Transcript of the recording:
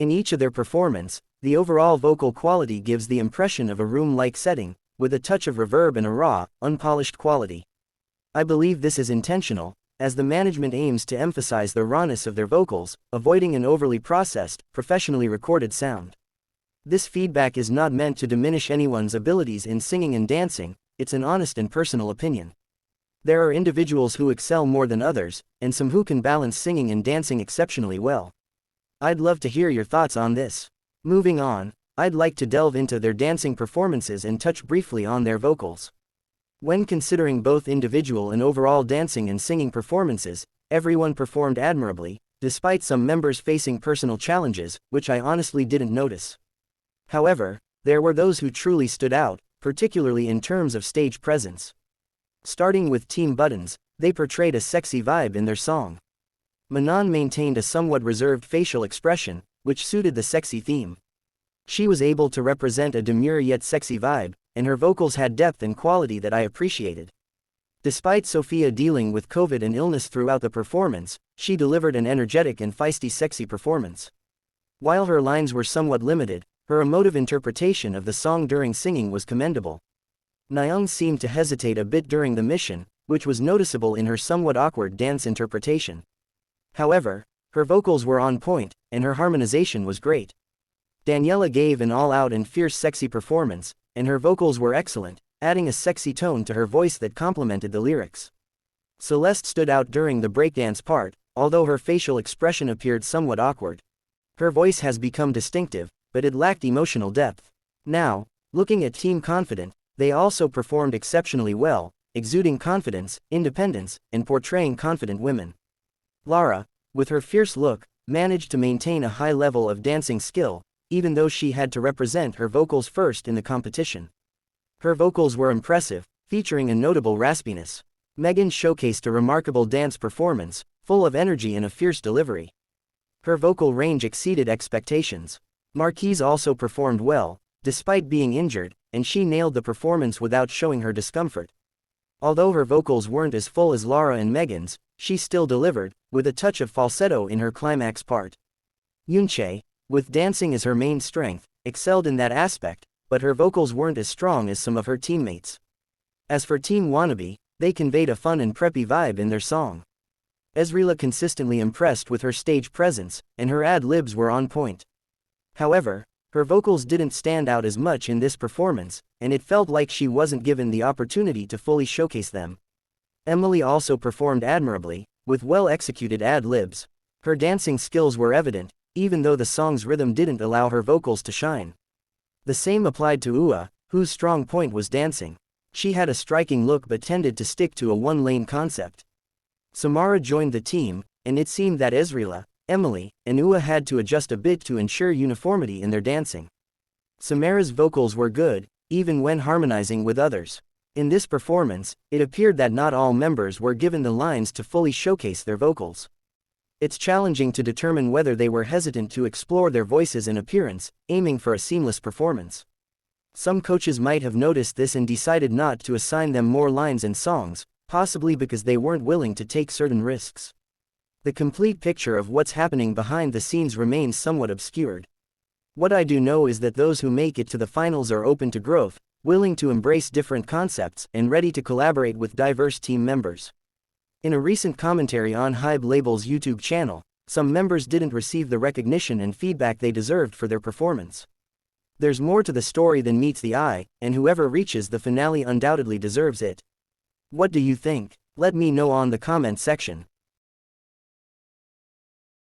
In each of their performance, the overall vocal quality gives the impression of a room-like setting, with a touch of reverb and a raw, unpolished quality. I believe this is intentional, as the management aims to emphasize the rawness of their vocals, avoiding an overly processed, professionally recorded sound. This feedback is not meant to diminish anyone's abilities in singing and dancing, it's an honest and personal opinion. There are individuals who excel more than others, and some who can balance singing and dancing exceptionally well. I'd love to hear your thoughts on this. Moving on, I'd like to delve into their dancing performances and touch briefly on their vocals. When considering both individual and overall dancing and singing performances, everyone performed admirably, despite some members facing personal challenges, which I honestly didn't notice. However, there were those who truly stood out, particularly in terms of stage presence. Starting with Team Buttons, they portrayed a sexy vibe in their song. Manon maintained a somewhat reserved facial expression, which suited the sexy theme. She was able to represent a demure yet sexy vibe, and her vocals had depth and quality that I appreciated. Despite Sophia dealing with COVID and illness throughout the performance, she delivered an energetic and feisty sexy performance. While her lines were somewhat limited, her emotive interpretation of the song during singing was commendable. Nayoung seemed to hesitate a bit during the mission, which was noticeable in her somewhat awkward dance interpretation. However, her vocals were on point, and her harmonization was great. Daniela gave an all-out and fierce sexy performance, and her vocals were excellent, adding a sexy tone to her voice that complemented the lyrics. Celeste stood out during the breakdance part, although her facial expression appeared somewhat awkward. Her voice has become distinctive, but it lacked emotional depth. Now, looking at Team Confident, they also performed exceptionally well, exuding confidence, independence, and portraying confident women. Lara, with her fierce look, managed to maintain a high level of dancing skill, even though she had to represent her vocals first in the competition. Her vocals were impressive, featuring a notable raspiness. Megan showcased a remarkable dance performance, full of energy and a fierce delivery. Her vocal range exceeded expectations. Marquise also performed well, despite being injured, and she nailed the performance without showing her discomfort. Although her vocals weren't as full as Lara and Megan's, she still delivered, with a touch of falsetto in her climax part. Yunche, with dancing as her main strength, excelled in that aspect, but her vocals weren't as strong as some of her teammates. As for Team Wannabe, they conveyed a fun and preppy vibe in their song. Ezreela consistently impressed with her stage presence, and her ad-libs were on point. However, her vocals didn't stand out as much in this performance, and it felt like she wasn't given the opportunity to fully showcase them. Emily also performed admirably, with well-executed ad-libs. Her dancing skills were evident, even though the song's rhythm didn't allow her vocals to shine. The same applied to Ua, whose strong point was dancing. She had a striking look but tended to stick to a one-lane concept. Samara joined the team, and it seemed that Ezreela, Emily, and Ua had to adjust a bit to ensure uniformity in their dancing. Samara's vocals were good, even when harmonizing with others. In this performance, it appeared that not all members were given the lines to fully showcase their vocals. It's challenging to determine whether they were hesitant to explore their voices and appearance, aiming for a seamless performance. Some coaches might have noticed this and decided not to assign them more lines and songs, possibly because they weren't willing to take certain risks. The complete picture of what's happening behind the scenes remains somewhat obscured. What I do know is that those who make it to the finals are open to growth, willing to embrace different concepts, and ready to collaborate with diverse team members. In a recent commentary on HYBE Label's YouTube channel, some members didn't receive the recognition and feedback they deserved for their performance. There's more to the story than meets the eye, and whoever reaches the finale undoubtedly deserves it. What do you think? Let me know on the comment section.